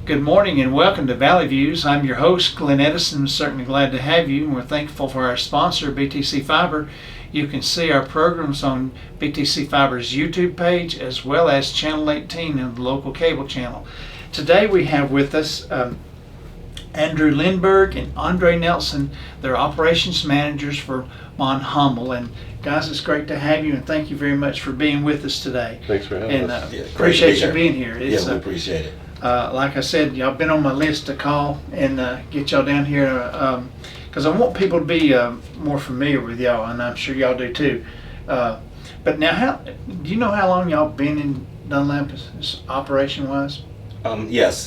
Good morning and welcome to Valley Views. I'm your host, Glenn Edison. Certainly glad to have you, and we're thankful for our sponsor, BTC Fiber. You can see our programs on BTC Fiber's YouTube page as well as Channel 18 of the local cable channel. Today we have with us Andrew Lindberg and Andre Nelson. They're operations managers for Mon Hummel. And guys, it's great to have you, and thank you very much for being with us today. Thanks for having us. Appreciate you being here. We appreciate it. Like I said, y'all been on my list to call and get y'all down here because I want people to be more familiar with y'all, and I'm sure y'all do too. But now, do you know how long y'all been in Dunlap as operation-wise? Yes,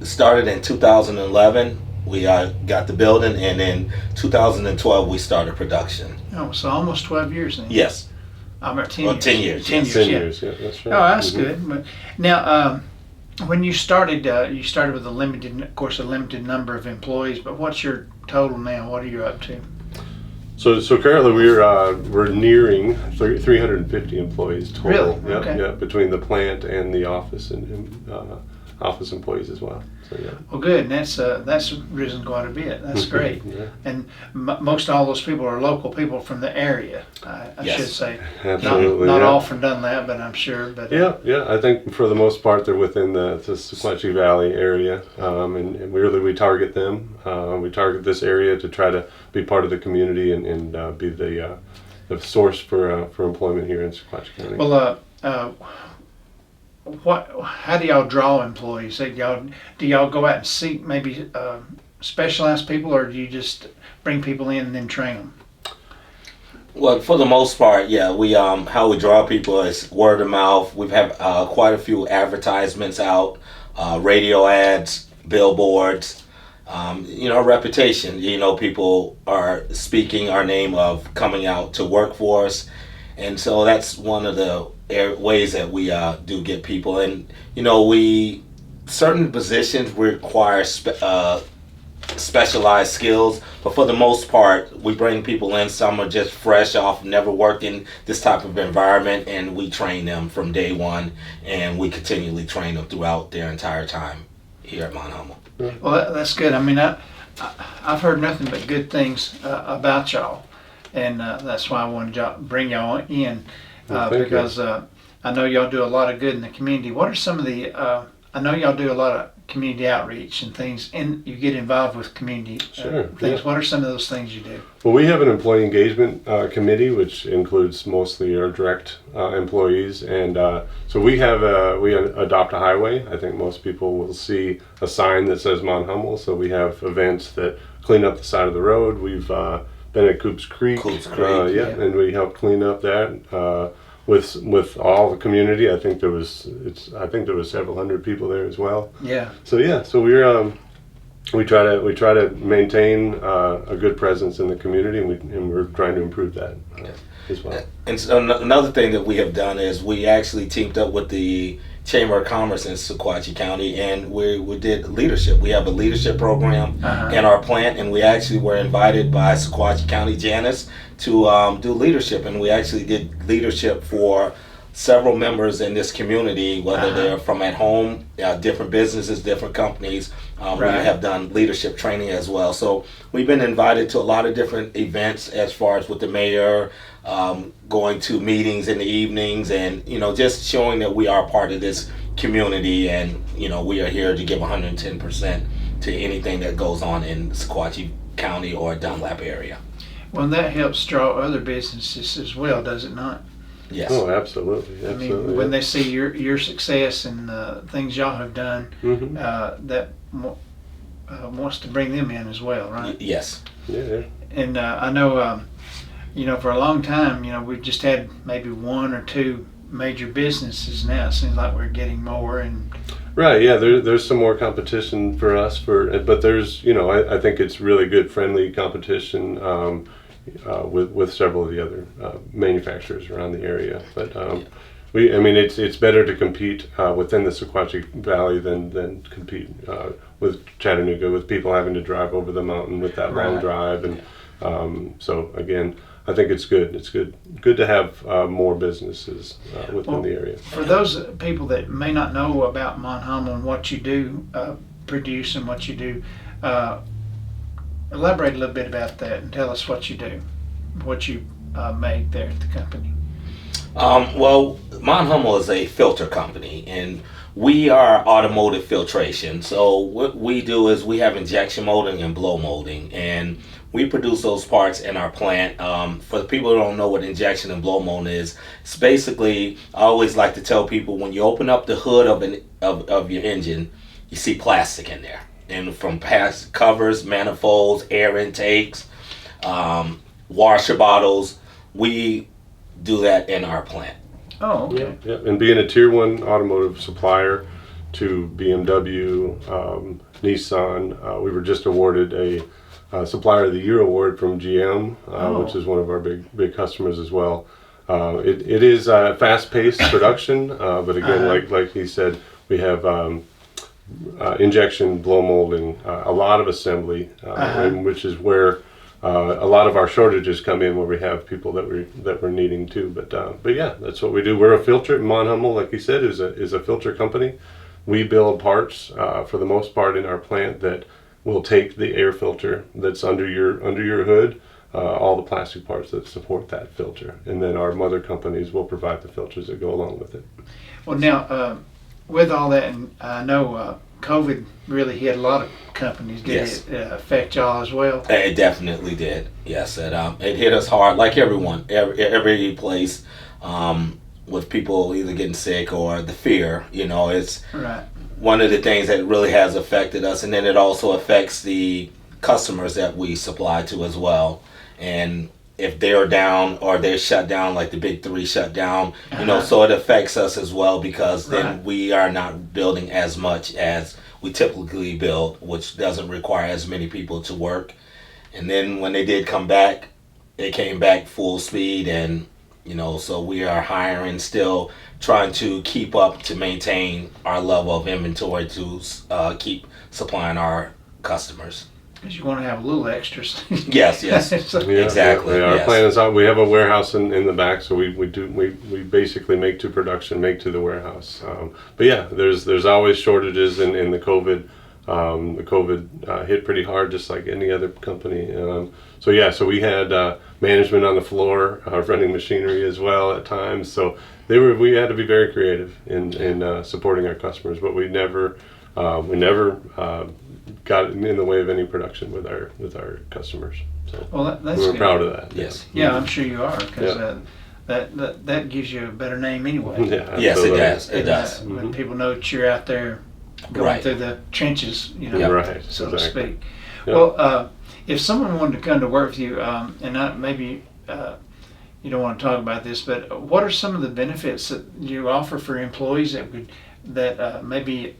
started in 2011. We got the building, and in 2012 we started production. Oh, so almost 12 years then. Yes. About 10 years. 10 years. 10 years, yeah, that's right. Oh, that's good. But now, when you started with a limited number of employees. But what's your total now? What are you up to? So currently we're nearing 350 employees total. Really? Okay. Yeah, between the plant and the office and office employees as well. So yeah. Well, good. And that's risen quite a bit. That's great. Yeah. And most all those people are local people from the area. I Yes. should say. Absolutely. Not yeah. all from Dunlap, but I'm sure. But Yeah. I think for the most part they're within the Sequatchie Valley area, and we target them. We target this area to try to be part of the community and be the source for employment here in Sequatchie County. Well, how do y'all draw employees? Do y'all go out and seek maybe specialized people, or do you just bring people in and then train them? Well, for the most part, yeah. We how we draw people is word of mouth. We've had quite a few advertisements out, radio ads, billboards. Reputation. People are speaking our name of coming out to work for us, and so that's one of the ways that we do get people. And certain positions require specialized skills, but for the most part we bring people in. Some are just fresh off, never worked in this type of environment, and we train them from day one, and we continually train them throughout their entire time here at Mon Hummel. Well, that's good. I mean, I've heard nothing but good things about y'all, and that's why I wanted to bring y'all in. Because I know y'all do a lot of good in the community. What are some of the, I know y'all do a lot of community outreach and things, and you get involved with community things. Yeah. What are some of those things you do? Well, we have an employee engagement committee, which includes mostly our direct employees, and so we adopt a highway. I think most people will see a sign that says Mon Hummel, so we have events that clean up the side of the road. We've been at Coops Creek, and we helped clean up that with all the community. I think there was several hundred people there as well. Yeah. So we try to maintain a good presence in the community, and we're trying to improve that as well. And so another thing that we have done is we actually teamed up with the Chamber of Commerce in Sequatchie County, and we did leadership. We have a leadership program in our plant, and we actually were invited by Sequatchie County Janus to do leadership, and we actually did leadership for several members in this community, whether they're from at home, different businesses, different companies. We have done leadership training as well. So we've been invited to a lot of different events as far as with the mayor, going to meetings in the evenings, and just showing that we are part of this community, and we are here to give 110% to anything that goes on in Sequatchie County or Dunlap area. Well, that helps draw other businesses as well, does it not? Yes. Oh, absolutely. I mean, when they see your success and things y'all have done, that wants to bring them in as well, right? Yes. Yeah. And I know, for a long time, we've just had maybe one or two major businesses. Now it seems like we're getting more. And right. Yeah. There's some more competition for us, but there's I think it's really good, friendly competition. With several of the other manufacturers around the area, but it's better to compete within the Sequatchie Valley than compete with Chattanooga, with people having to drive over the mountain with that long drive, and so again, I think it's good. It's good to have more businesses within the area. For those people that may not know about Mount Hummel and what you do produce and what you do, elaborate a little bit about that and tell us what you do, what you make there at the company. Well, Mount Hummel is a filter company, and we are automotive filtration. So what we do is we have injection molding and blow molding, and we produce those parts in our plant. For the people who don't know what injection and blow molding is, it's basically, I always like to tell people, when you open up the hood of your engine, you see plastic in there. And from past covers, manifolds, air intakes, washer bottles, we do that in our plant. Oh, okay. Yeah. And being a tier 1 automotive supplier to BMW, Nissan, we were just awarded a Supplier of the Year award from GM, which is one of our big customers as well. It is fast-paced production, but again, like he said, we have injection, blow molding, a lot of assembly, which is where a lot of our shortages come in, where we have people that we're needing too. But yeah, that's what we do. We're a filter. Mount Hummel, like you said, is a filter company. We build parts for the most part in our plant that will take the air filter that's under your hood, all the plastic parts that support that filter, and then our mother companies will provide the filters that go along with it. Well, now with all that, and I know COVID really hit a lot of companies. Did Yes. it affect y'all as well? It definitely did. Yes, it hit us hard, like everyone, every place, with people either getting sick or the fear. It's Right. one of the things that really has affected us, and then it also affects the customers that we supply to as well. And if they're down or they're shut down, like the big three shut down, so it affects us as well, because then we are not building as much as we typically build, which doesn't require as many people to work. And then when they did come back, they came back full speed, and so we are hiring, still trying to keep up to maintain our level of inventory to keep supplying our customers. Because you want to have a little extras. Yes. So- Yeah, Exactly, Yeah, our yes. plan is out. We have a warehouse in the back, so we basically make to production, make to the warehouse. But yeah, there's always shortages in the COVID. The COVID hit pretty hard, just like any other company. So we had management on the floor running machinery as well at times. So we had to be very creative in supporting our customers, but we never got in the way of any production with our customers. So Well, that's we're good. proud of that. Yes. Yeah, I'm sure you are, because Yeah. that gives you a better name anyway. Yeah, Yes, it absolutely. does. It And, does. when people know that you're out there going Right. through the trenches, Yeah. Right, so to exactly. speak. Yeah. Well, if someone wanted to come to work with you, maybe you don't want to talk about this, but what are some of the benefits that you offer for employees that maybe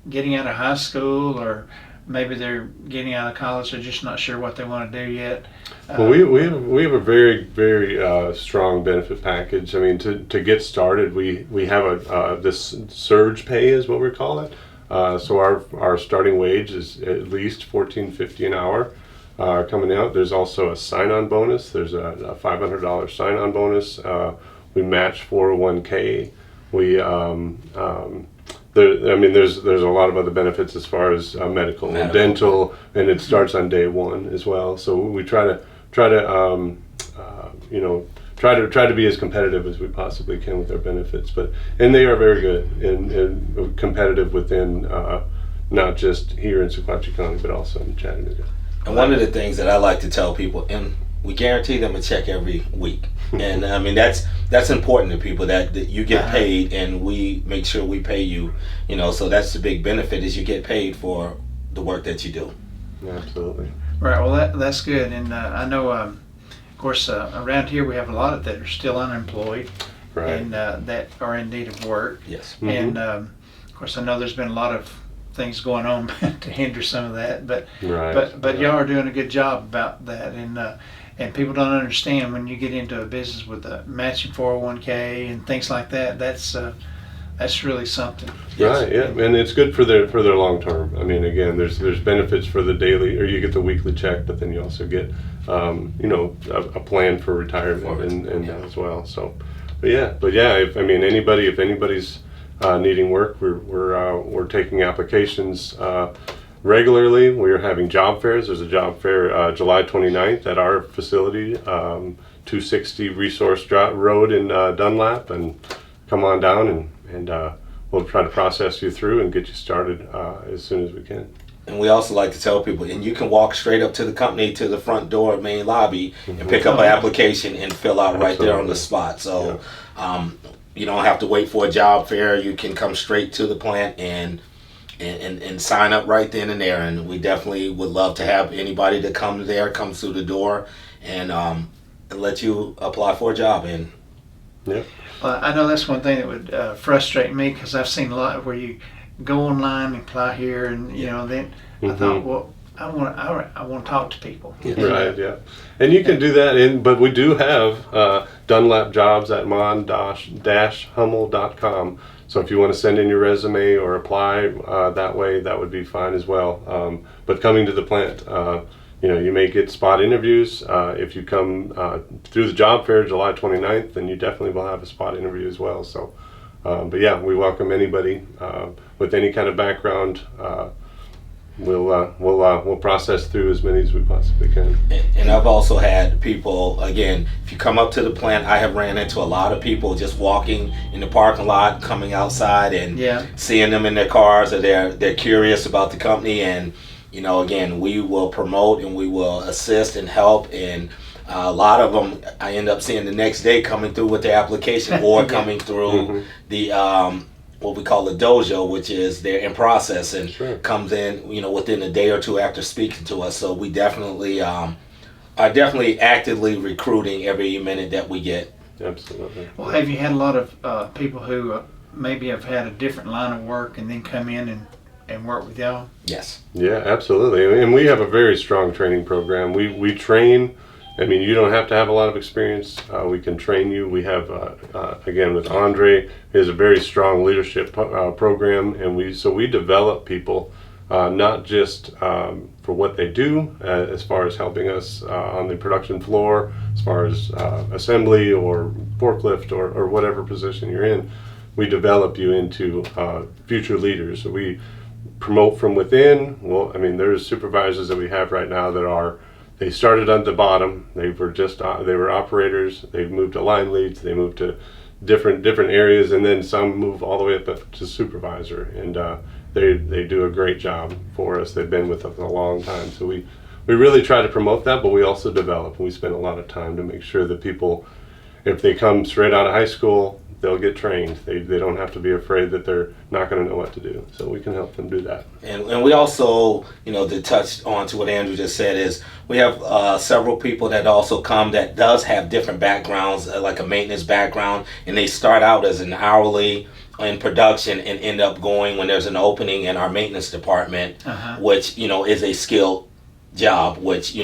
getting out of high school, or maybe they're getting out of college, they're just not sure what they want to do yet? Well, we have a very, very strong benefit package. I mean, to get started, we have this surge pay is what we call it. So our starting wage is at least $14.50 an hour coming out. There's also a sign-on bonus. There's a $500 sign-on bonus. We match 401k. There's a lot of other benefits as far as medical and dental, and it starts on day one as well. So we try to be as competitive as we possibly can with our benefits, and they are very good and competitive within not just here in Sequatchie County, but also in Chattanooga. And one of the things that I like to tell people, and we guarantee them a check every week. And I mean, that's important to people, that you get paid, and we make sure we pay you, so that's the big benefit, is you get paid for the work that you do. Absolutely. Right. Well, that's good. And I know, of course, around here we have a lot that are still unemployed, Right. and that are in need of work. Yes. And of course, I know there's been a lot of things going on to hinder some of that, but y'all are doing a good job about that. And people don't understand, when you get into a business with a matching 401k and things like that, that's really something. Right, yeah, and it's good for their long term. I mean, again, there's benefits for the daily, or you get the weekly check, but then you also get a plan for retirement and that as well. So, but yeah, if anybody's needing work, we're taking applications regularly. We're having job fairs. There's a job fair July 29th at our facility, 260 Resource Road in Dunlap, and come on down and we'll try to process you through and get you started as soon as we can. And we also like to tell people, and you can walk straight up to the company, to the front door, main lobby, and pick up an application and fill out right there on the spot. So you don't have to wait for a job fair. You can come straight to the plant and sign up right then and there. And we definitely would love to have anybody that comes through the door and let you apply for a job. And well, I know that's one thing that would frustrate me, because I've seen a lot where you go online and apply here, and then I thought, well, I want to talk to people. Right, yeah. And you can do that, but we do have Dunlap jobs at mon-hummel.com. So if you want to send in your resume or apply that way, that would be fine as well. But coming to the plant, you may get spot interviews. If you come through the job fair July 29th, then you definitely will have a spot interview as well. So, but yeah, we welcome anybody with any kind of background. We'll process through as many as we possibly can. And I've also had people, again, if you come up to the plant, I have ran into a lot of people just walking in the parking lot, coming outside and seeing them in their cars, or they're curious about the company. And again, we will promote and we will assist and help, and a lot of them I end up seeing the next day coming through with their application or coming through the what we call the dojo, which is they're in process and comes in within a day or two after speaking to us. So we definitely are actively recruiting every minute that we get. Absolutely. Well, have you had a lot of people who maybe have had a different line of work and then come in and work with y'all? Yes. Yeah, absolutely. And we have a very strong training program. We train. I mean, you don't have to have a lot of experience. We can train you. We have, again, with Andre, he has a very strong leadership program, and we develop people not just for what they do, as far as helping us on the production floor, as far as assembly or forklift or whatever position you're in. We develop you into future leaders. So we promote from within. Well, I mean, there's supervisors that we have right now that they started at the bottom. They were operators. They've moved to line leads. They moved to different areas, and then some move all the way up to supervisor. And they do a great job for us. They've been with us a long time. So we really try to promote that, but we also develop. We spend a lot of time to make sure that people, if they come straight out of high school, they'll get trained. They don't have to be afraid that they're not going to know what to do. So we can help them do that. And we also, to touch on to what Andrew just said, is we have several people that also come that does have different backgrounds, like a maintenance background, and they start out as an hourly in production and end up going when there's an opening in our maintenance department, which, is a skilled job, which,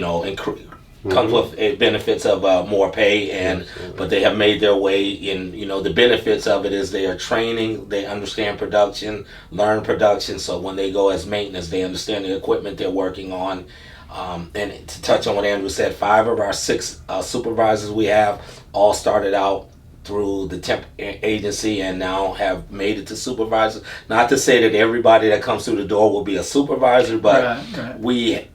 comes with benefits of more pay, but they have made their way in. The benefits of it is they are training, they understand production, learn production. So when they go as maintenance, they understand the equipment they're working on. And to touch on what Andrew said, 5 of our 6 supervisors we have all started out through the temp agency and now have made it to supervisors. Not to say that everybody that comes through the door will be a supervisor, but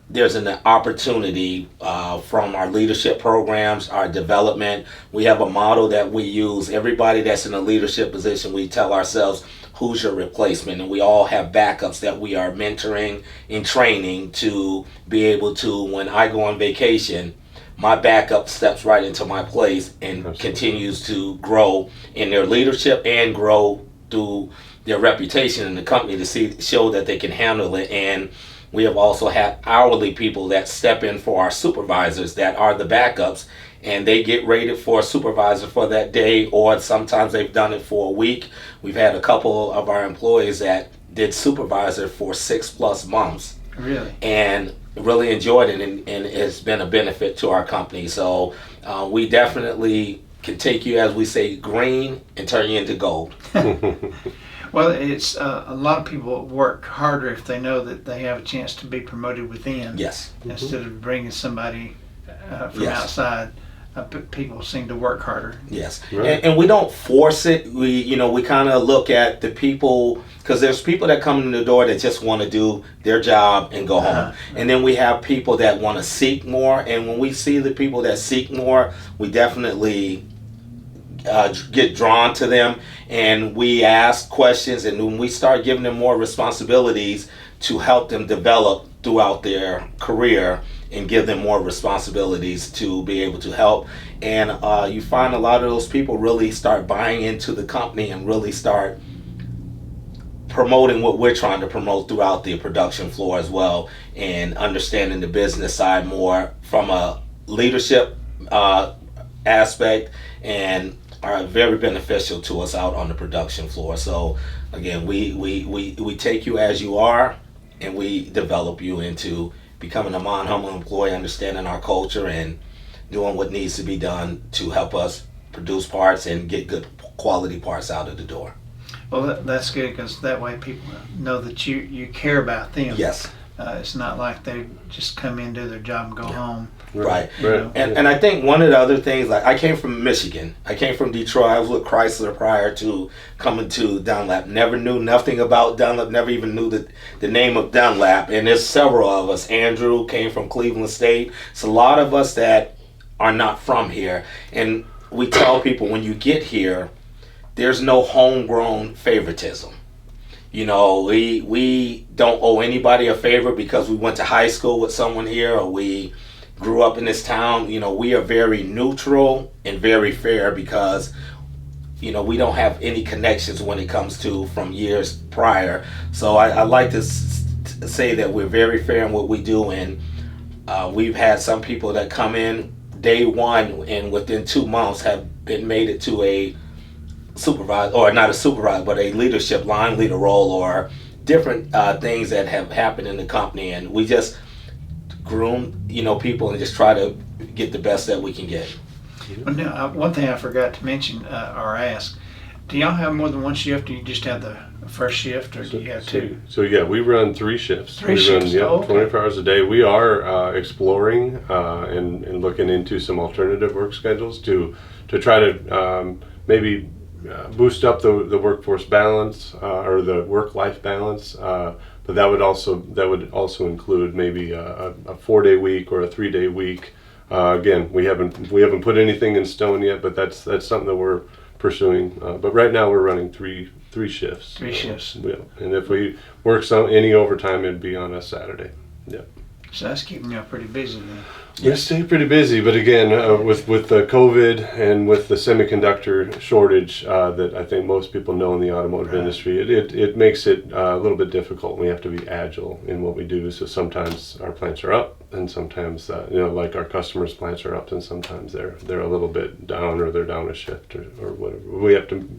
there's an opportunity from our leadership programs, our development. We have a model that we use. Everybody that's in a leadership position, we tell ourselves, who's your replacement? And we all have backups that we are mentoring and training to be able to, when I go on vacation, my backup steps right into my place and continues to grow in their leadership and grow through their reputation in the company to show that they can handle it. And we have also had hourly people that step in for our supervisors that are the backups, and they get rated for a supervisor for that day, or sometimes they've done it for a week. We've had a couple of our employees that did supervisor for 6+ months. Really? And really enjoyed it, and it's been a benefit to our company. So we definitely can take you, as we say, green and turn you into gold. Well, it's a lot of people work harder if they know that they have a chance to be promoted within. Yes. Instead of bringing somebody from outside. People seem to work harder. Yes, Right. and we don't force it. We kind of look at the people, because there's people that come in the door that just want to do their job and go home, and then we have people that want to seek more. And when we see the people that seek more, we definitely get drawn to them, and we ask questions, and when we start giving them more responsibilities to help them develop throughout their career and give them more responsibilities to be able to help. And you find a lot of those people really start buying into the company and really start promoting what we're trying to promote throughout the production floor as well, and understanding the business side more from a leadership aspect, and are very beneficial to us out on the production floor. So again, we take you as you are, and we develop you into becoming a humble employee, understanding our culture and doing what needs to be done to help us produce parts and get good quality parts out of the door. Well, that's good, because that way people know that you care about them. Yes. It's not like they just come in, do their job, and go home. Right. You know? And I think one of the other things, like I came from Michigan. I came from Detroit. I was with Chrysler prior to coming to Dunlap. Never knew nothing about Dunlap. Never even knew the name of Dunlap. And there's several of us. Andrew came from Cleveland State. It's a lot of us that are not from here. And we tell people, when you get here, there's no homegrown favoritism. You know, we don't owe anybody a favor because we went to high school with someone here, or we grew up in this town. You know, we are very neutral and very fair, because, you know, we don't have any connections when it comes to from years prior. So I like to say that we're very fair in what we do, and we've had some people that come in day one and within 2 months have been made it to a supervisor, or not a supervisor, but a leadership line leader role, or different things that have happened in the company. And we just groom, you know, people and just try to get the best that we can get. Well, now, one thing I forgot to mention or ask, do y'all have more than one shift, or you just have the first shift, or do you have two? So yeah, we run 3 shifts. Three we shifts, run, yeah, okay. 24 hours a day. We are exploring and looking into some alternative work schedules to try to maybe boost up the workforce balance or the work-life balance. But that would also include maybe a 4-day week or a 3-day week. Again, we haven't put anything in stone yet, but that's something that we're pursuing. But right now we're running three shifts. 3 shifts. Yeah, and if we work any overtime, it'd be on a Saturday. Yeah. So that's keeping y'all pretty busy then. We stay pretty busy, but again, with the COVID and with the semiconductor shortage that I think most people know in the automotive industry, it makes it a little bit difficult. We have to be agile in what we do. So sometimes our plants are up, and sometimes like our customers' plants are up, and sometimes they're a little bit down, or they're down a shift or whatever.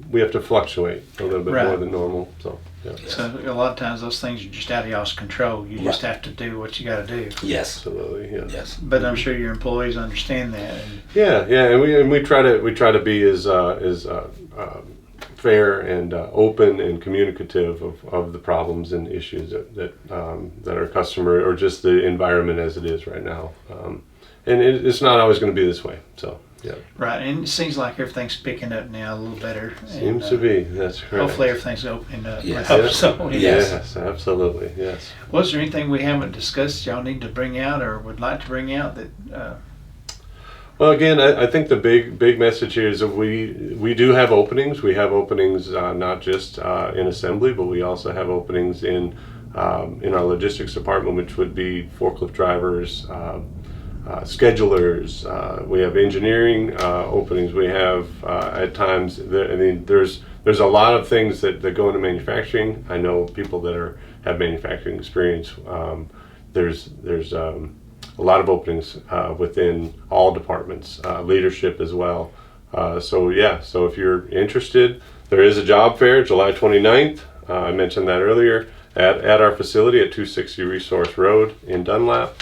We have to fluctuate a little bit more than normal. So. Yeah. So a lot of times those things are just out of y'all's control. You just have to do what you got to do. Yes. Absolutely. Yeah. Yes. But I'm sure your employees understand that. Yeah, and we try to be as fair and open and communicative of the problems and issues that our customer, or just the environment as it is right now. And it's not always going to be this way. So. Yeah. Right, and it seems like everything's picking up now a little better. Seems to be. That's correct. Hopefully everything's opening up. Yes. I hope so. Yes, absolutely. Yes. Was there anything we haven't discussed y'all need to bring out or would like to bring out that? Well, again, I think the big message here is that we do have openings. We have openings not just in assembly, but we also have openings in our logistics department, which would be forklift drivers, schedulers. We have engineering openings. We have at times. There's a lot of things that go into manufacturing. I know people that have manufacturing experience. There's a lot of openings within all departments, leadership as well. So if you're interested, there is a job fair July 29th. I mentioned that earlier at our facility at 260 Resource Road in Dunlap.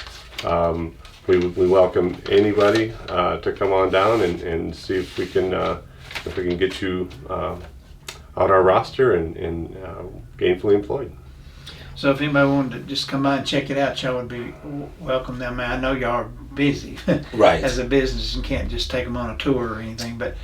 We welcome anybody to come on down and see if we can get you out our roster and gainfully employed. So if anybody wanted to just come by and check it out, y'all would be welcome. I mean, I know y'all are busy Right. as a business and can't just take them on a tour or anything. But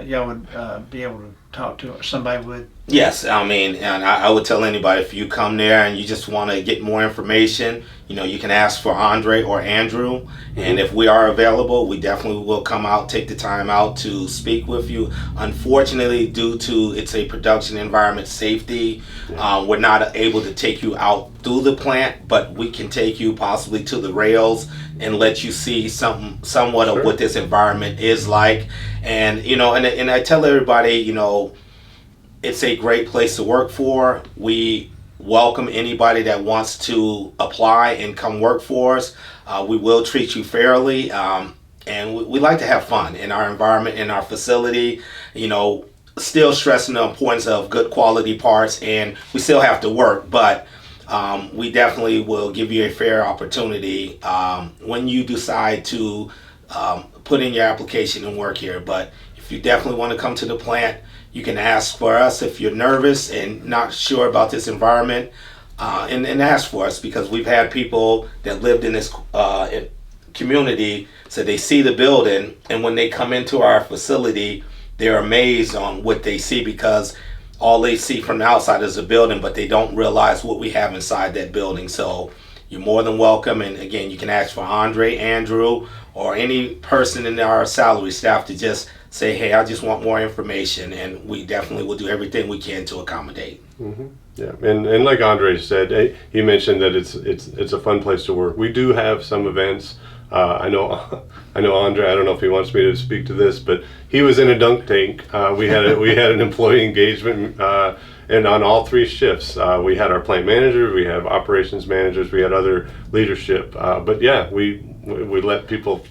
y'all would be able to talk to, or somebody would. Yes, I mean, and I would tell anybody, if you come there and you just want to get more information, you can ask for Andre or Andrew, and if we are available, we definitely will come out, take the time out to speak with you. Unfortunately, due to it's a production environment safety, we're not able to take you out through the plant, but we can take you possibly to the rails and let you see somewhat of what this environment is like. And and I tell everybody, it's a great place to work for. We welcome anybody that wants to apply and come work for us. We will treat you fairly, and we like to have fun in our environment, in our facility. Still stressing the importance of good quality parts, and we still have to work, but we definitely will give you a fair opportunity when you decide to put in your application and work here. But if you definitely want to come to the plant, you can ask for us if you're nervous and not sure about this environment, and ask for us, because we've had people that lived in this community, so they see the building, and when they come into our facility, they're amazed on what they see, because all they see from the outside is a building, but they don't realize what we have inside that building. So you're more than welcome, and again, you can ask for Andre, Andrew, or any person in our salary staff to just say, hey, I just want more information, and we definitely will do everything we can to accommodate. Yeah, and like Andre said, he mentioned that it's a fun place to work. We do have some events. I know Andre, I don't know if he wants me to speak to this, but he was in a dunk tank. We had an employee engagement, and on all 3 shifts, we had our plant manager, we have operations managers, we had other leadership. But yeah, we let people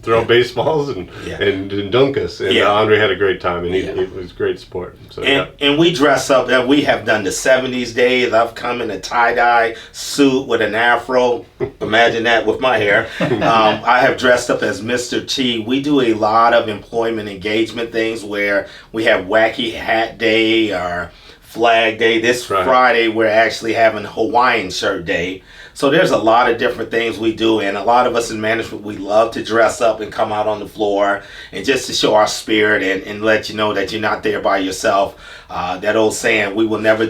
throw baseballs and dunk us, and Andre had a great time, and he was great sport. So, and we dress up, and we have done the 70s days. I've come in a tie-dye suit with an afro. Imagine that with my hair. I have dressed up as Mr. T. We do a lot of employment engagement things where we have wacky hat day or Flag Day. This Friday, we're actually having Hawaiian shirt day. So there's a lot of different things we do, and a lot of us in management, we love to dress up and come out on the floor, and just to show our spirit and let you know that you're not there by yourself. That old saying, we will never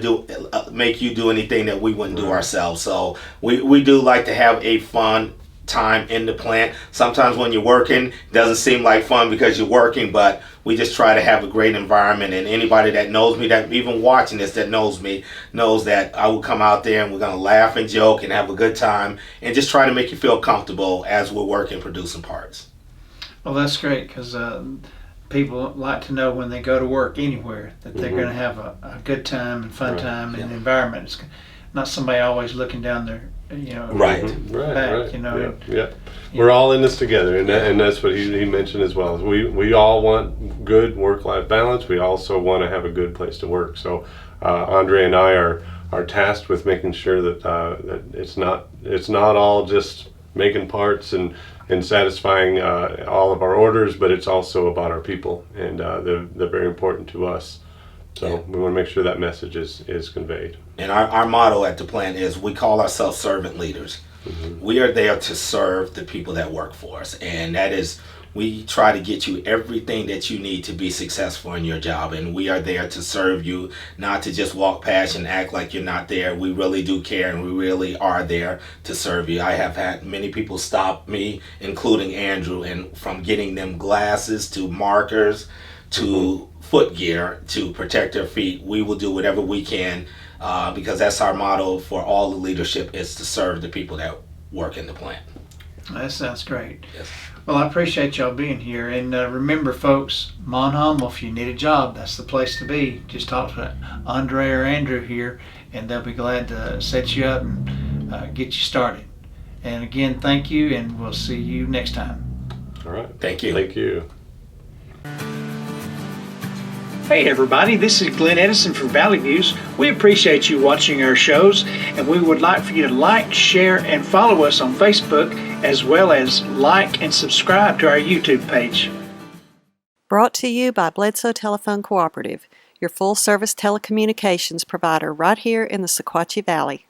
make you do anything that we wouldn't do ourselves. So we do like to have a fun time in the plant. Sometimes when you're working, it doesn't seem like fun because you're working, but we just try to have a great environment, and anybody that knows me, that even watching this, that knows me, knows that I will come out there and we're going to laugh and joke and have a good time and just try to make you feel comfortable as we're working, producing parts. Well, that's great, because people like to know when they go to work anywhere that they're going to have a good time and fun time, and the environment. It's not somebody always looking down their back. We're all in this together, and that's what he mentioned as well. We all want good work-life balance. We also want to have a good place to work. So Andre and I are tasked with making sure that that it's not all just making parts and satisfying all of our orders, but it's also about our people, and they're very important to us. So we want to make sure that message is conveyed. And our motto at the plant is, we call ourselves servant leaders. We are there to serve the people that work for us, and that is, we try to get you everything that you need to be successful in your job, and we are there to serve you, not to just walk past and act like you're not there. We really do care, and we really are there to serve you. I have had many people stop me, including Andrew, and from getting them glasses to markers to foot gear to protect their feet, we will do whatever we can, because that's our motto for all the leadership, is to serve the people that work in the plant. That sounds great. Yes. Well, I appreciate y'all being here, and remember, folks, Monhamel, if you need a job, that's the place to be. Just talk to Andre or Andrew here, and they'll be glad to set you up and get you started. And again, thank you, and we'll see you next time. All right. Thank you. Thank you. Hey everybody, this is Glenn Edison from Valley Views. We appreciate you watching our shows, and we would like for you to like, share, and follow us on Facebook, as well as like and subscribe to our YouTube page. Brought to you by Bledsoe Telephone Cooperative, your full-service telecommunications provider right here in the Sequatchie Valley.